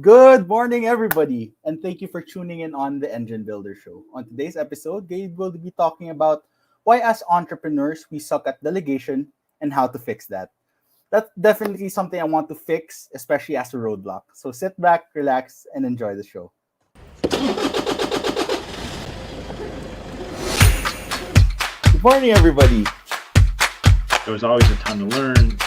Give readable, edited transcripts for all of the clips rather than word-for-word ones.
Good morning, everybody, and thank you for tuning in on the Engine Builder Show. On today's episode, Gabe will be talking about why, as entrepreneurs, we suck at delegation and how to fix that. That's definitely something I want to fix, especially as a roadblock. So sit back, relax, and enjoy the show. Good morning, everybody. There was always a ton to learn.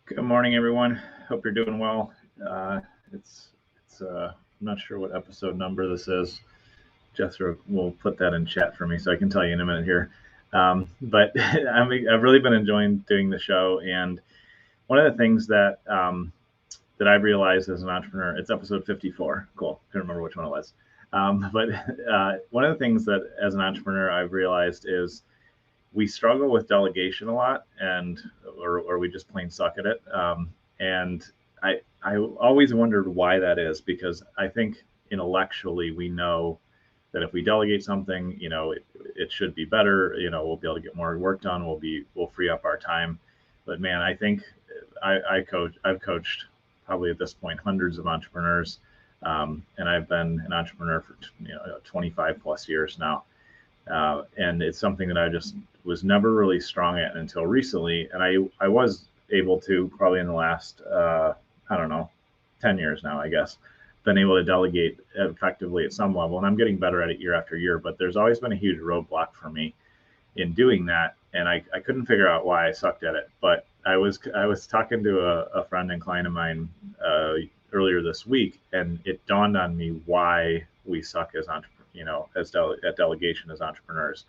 Good morning, everyone. Hope you're doing well. I'm not sure what episode number this is. Jethro will put that in chat for me, so I can tell you in a minute here. But I've really been enjoying doing the show, and one of the things that I've realized as an entrepreneur, it's episode 54. Cool. Couldn't remember which one it was. But one of the things that as an entrepreneur I've realized is we struggle with delegation a lot, or we just plain suck at it. And I always wondered why that is, because I think intellectually we know that if we delegate something, it should be better. We'll be able to get more work done. We'll free up our time. But man, I think I've coached probably at this point hundreds of entrepreneurs, and I've been an entrepreneur for 25 plus years now. And it's something that I just was never really strong at until recently. And I was able to, probably in the last, I don't know, 10 years now, I guess, been able to delegate effectively at some level. And I'm getting better at it year after year. But there's always been a huge roadblock for me in doing that. And I couldn't figure out why I sucked at it. But I was talking to a friend and client of mine earlier this week, and it dawned on me why we suck as entrepreneurs, at delegation as entrepreneurs.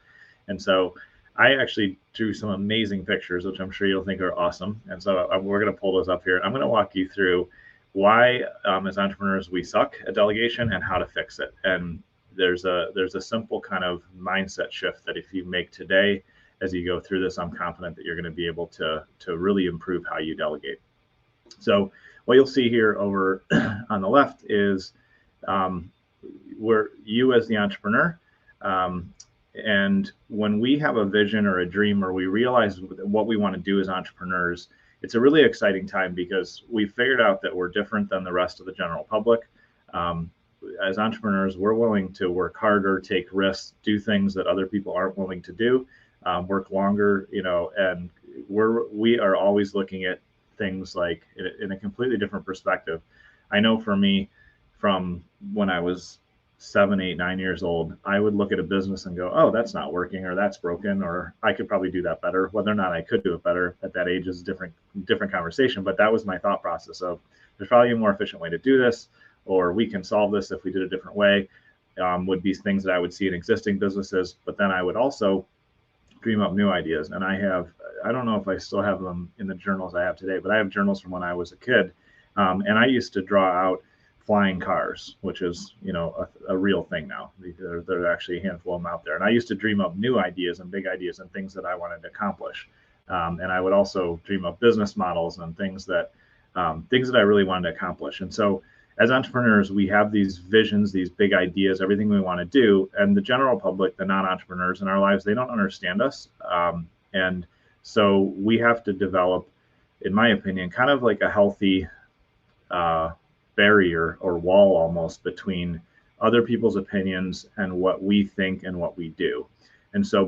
And so I actually drew some amazing pictures, which I'm sure you'll think are awesome. And so we're going to pull those up here. I'm going to walk you through why, as entrepreneurs, we suck at delegation and how to fix it. And there's a simple kind of mindset shift that if you make today, as you go through this, I'm confident that you're going to be able to really improve how you delegate. So what you'll see here over on the left is where you as the entrepreneur, and when we have a vision or a dream, or we realize what we want to do as entrepreneurs, it's a really exciting time because we figured out that we're different than the rest of the general public. As entrepreneurs, we're willing to work harder, take risks, do things that other people aren't willing to do, work longer, and we are always looking at things like in a completely different perspective. I know for me, from when I was 7, 8, 9 years old, I would look at a business and go, oh, that's not working, or that's broken, or I could probably do that better. Whether or not I could do it better at that age is a different conversation. But that was my thought process of there's probably a more efficient way to do this, or we can solve this if we did a different way, would be things that I would see in existing businesses. But then I would also dream up new ideas. And I don't know if I still have them in the journals I have today, but I have journals from when I was a kid. And I used to draw out flying cars, which is, a real thing now. There are actually a handful of them out there. And I used to dream up new ideas and big ideas and things that I wanted to accomplish. And I would also dream up business models and things that I really wanted to accomplish. And so as entrepreneurs, we have these visions, these big ideas, everything we want to do. And the general public, the non-entrepreneurs in our lives, they don't understand us. And so we have to develop, in my opinion, kind of like a healthy barrier or wall almost between other people's opinions and what we think and what we do. And so,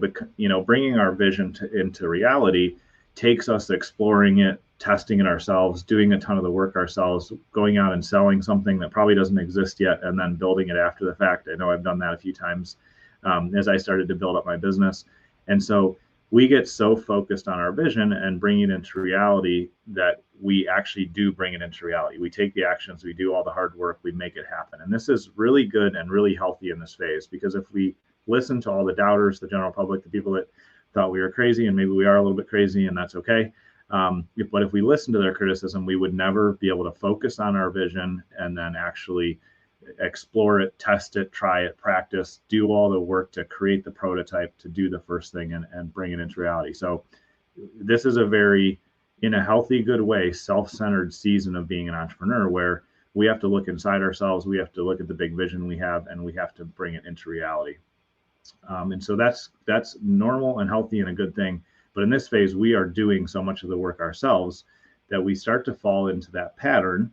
bringing our vision into reality takes us exploring it, testing it ourselves, doing a ton of the work ourselves, going out and selling something that probably doesn't exist yet, and then building it after the fact. I know I've done that a few times as I started to build up my business. And so we get so focused on our vision and bringing it into reality that we actually do bring it into reality. We take the actions, we do all the hard work, we make it happen. And this is really good and really healthy in this phase, because if we listen to all the doubters, the general public, the people that thought we were crazy, and maybe we are a little bit crazy, and that's okay. But if we listen to their criticism, we would never be able to focus on our vision and then actually explore it, test it, try it, practice, do all the work to create the prototype, to do the first thing and bring it into reality. So this is a very, in a healthy, good way, self-centered season of being an entrepreneur, where we have to look inside ourselves. We have to look at the big vision we have, and we have to bring it into reality. And so that's normal and healthy and a good thing. But in this phase, we are doing so much of the work ourselves that we start to fall into that pattern.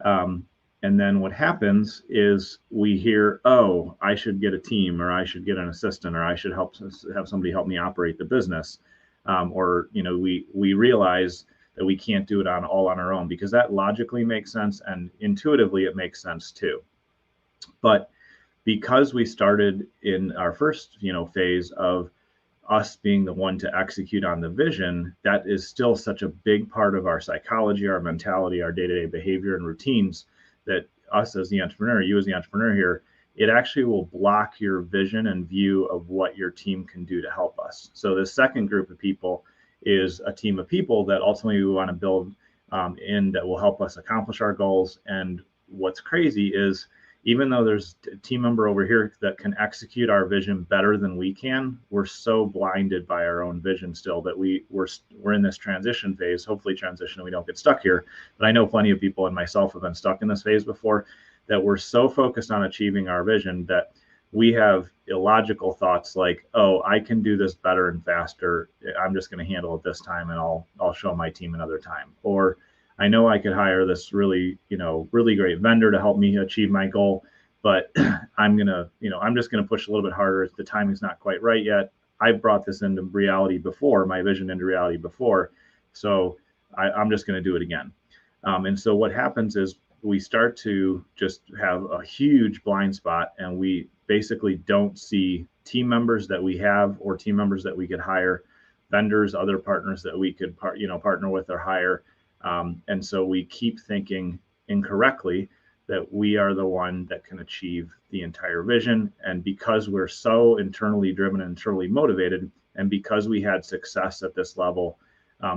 Um, and then what happens is we hear, oh, I should get a team, or I should get an assistant, or I should have somebody help me operate the business. Or we realize that we can't do it all on our own, because that logically makes sense, and intuitively it makes sense too. But because we started in our first phase of us being the one to execute on the vision, that is still such a big part of our psychology, our mentality, our day-to-day behavior and routines, that us as the entrepreneur, you as the entrepreneur here, it actually will block your vision and view of what your team can do to help us. So the second group of people is a team of people that ultimately we want to build in, that will help us accomplish our goals. And what's crazy is, even though there's a team member over here that can execute our vision better than we can, we're so blinded by our own vision still that we're in this transition phase. Hopefully transition, we don't get stuck here. But I know plenty of people, and myself, have been stuck in this phase before, that we're so focused on achieving our vision that we have illogical thoughts like, oh, I can do this better and faster. I'm just going to handle it this time, and I'll show my team another time. Or I know I could hire this really great vendor to help me achieve my goal, but I'm just gonna push a little bit harder. The timing's not quite right yet. I've brought this into reality before, my vision into reality before, so I'm just gonna do it again. And so what happens is we start to just have a huge blind spot, and we basically don't see team members that we have, or team members that we could hire, vendors, other partners that we could partner with or hire. And so we keep thinking incorrectly that we are the one that can achieve the entire vision. And because we're so internally driven and internally motivated, and because we had success at this level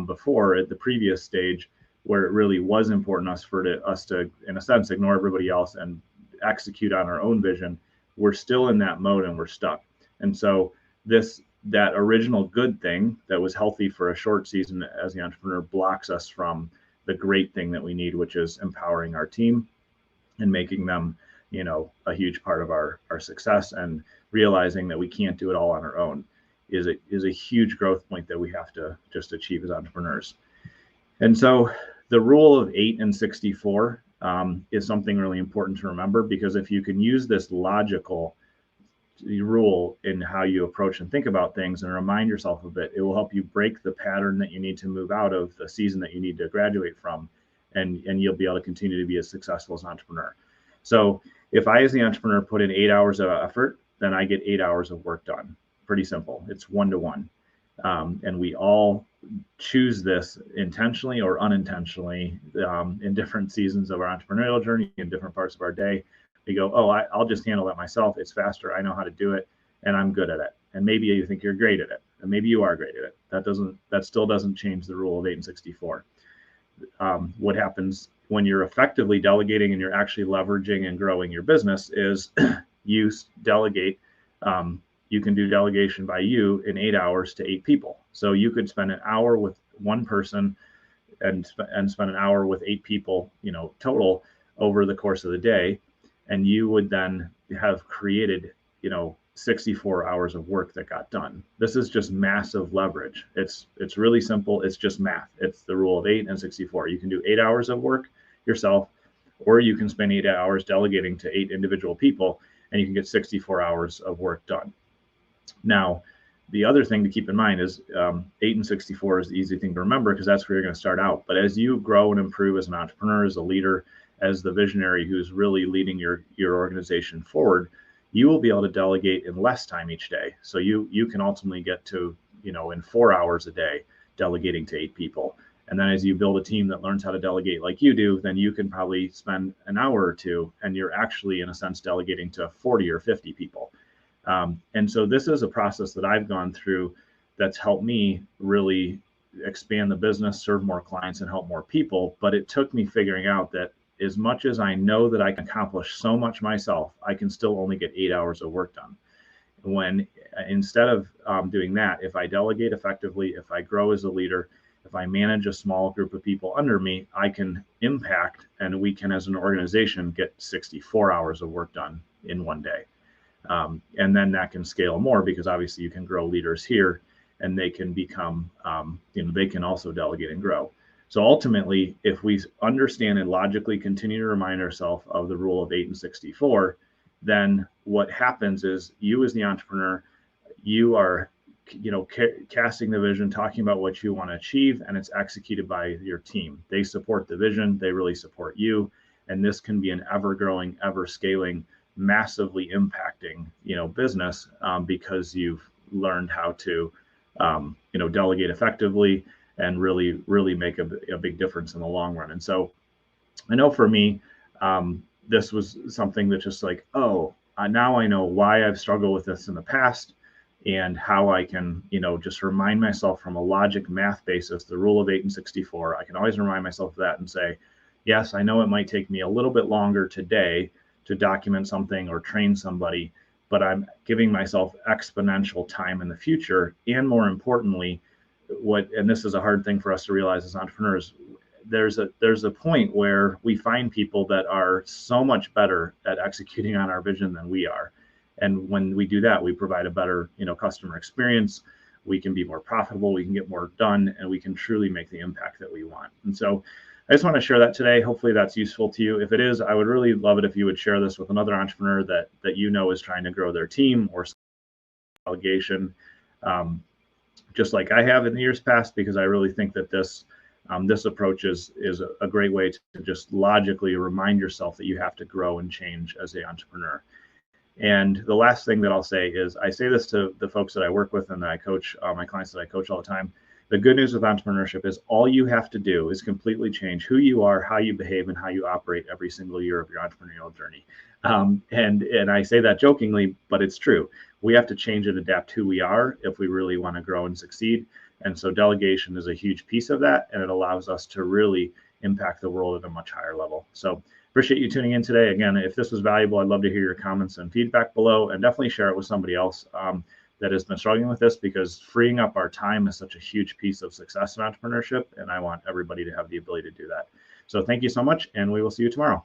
before, at the previous stage, where it really was important us to, in a sense, ignore everybody else and execute on our own vision, we're still in that mode and we're stuck. And so that original good thing that was healthy for a short season as the entrepreneur blocks us from the great thing that we need, which is empowering our team and making them, a huge part of our success, and realizing that we can't do it all on our own is a huge growth point that we have to just achieve as entrepreneurs. And so the rule of 8 and 64 is something really important to remember, because if you can use this logical rule in how you approach and think about things and remind yourself of it, it will help you break the pattern that you need to move out of, the season that you need to graduate from, and you'll be able to continue to be as successful as an entrepreneur. So if I, as the entrepreneur, put in 8 hours of effort, then I get 8 hours of work done. Pretty simple. It's 1-to-1. And we all choose this intentionally or unintentionally in different seasons of our entrepreneurial journey, in different parts of our day. We go, oh, I'll just handle that myself. It's faster. I know how to do it, and I'm good at it. And maybe you think you're great at it, and maybe you are great at it. That still doesn't change the rule of 8 and 64. What happens when you're effectively delegating and you're actually leveraging and growing your business is you delegate. You can do delegation by you in 8 hours to 8 people. So you could spend an hour with one person and spend an hour with 8 people, total over the course of the day. And you would then have created, 64 hours of work that got done. This is just massive leverage. It's really simple. It's just math. It's the rule of 8 and 64. You can do 8 hours of work yourself, or you can spend 8 hours delegating to 8 individual people, and you can get 64 hours of work done. Now, the other thing to keep in mind is 8 and 64 is the easy thing to remember, because that's where you're going to start out. But as you grow and improve as an entrepreneur, as a leader, as the visionary who's really leading your organization forward, you will be able to delegate in less time each day. So you can ultimately get to, in 4 hours a day, delegating to 8 people. And then as you build a team that learns how to delegate like you do, then you can probably spend an hour or two, and you're actually, in a sense, delegating to 40 or 50 people. And so this is a process that I've gone through that's helped me really expand the business, serve more clients, and help more people. But it took me figuring out that as much as I know that I can accomplish so much myself, I can still only get 8 hours of work done. When instead of doing that, if I delegate effectively, if I grow as a leader, if I manage a small group of people under me, I can impact, and we can, as an organization, get 64 hours of work done in one day. And then that can scale more, because obviously you can grow leaders here, and they can become, they can also delegate and grow. So ultimately, if we understand and logically continue to remind ourselves of the rule of 8 and 64, then what happens is, you as the entrepreneur, you are, casting the vision, talking about what you want to achieve, and it's executed by your team. They support the vision, they really support you, and this can be an ever growing, ever scaling, massively impacting, business, because you've learned how to, delegate effectively, and really make a big difference in the long run. And so I know for me, this was something that just like, now I know why I've struggled with this in the past, and how I can, just remind myself from a logic math basis, the rule of 8 and 64. I can always remind myself of that and say, yes, I know it might take me a little bit longer today to document something or train somebody, but I'm giving myself exponential time in the future. And more importantly, and this is a hard thing for us to realize as entrepreneurs, there's a point where we find people that are so much better at executing on our vision than we are. And when we do that, we provide a better, customer experience. We can be more profitable, we can get more done, and we can truly make the impact that we want. And so I just want to share that today. Hopefully that's useful to you. If it is, I would really love it if you would share this with another entrepreneur that is trying to grow their team or delegation, just like I have in the years past, because I really think that this approach is a great way to just logically remind yourself that you have to grow and change as an entrepreneur. And the last thing that I'll say is, I say this to the folks that I work with and that I coach, my clients that I coach all the time. The good news with entrepreneurship is, all you have to do is completely change who you are, how you behave, and how you operate every single year of your entrepreneurial journey. And I say that jokingly, but it's true. We have to change and adapt who we are if we really want to grow and succeed. And so delegation is a huge piece of that, and it allows us to really impact the world at a much higher level. So appreciate you tuning in today. Again, if this was valuable, I'd love to hear your comments and feedback below, and definitely share it with somebody else that has been struggling with this, because freeing up our time is such a huge piece of success in entrepreneurship, and I want everybody to have the ability to do that. So thank you so much, and we will see you tomorrow.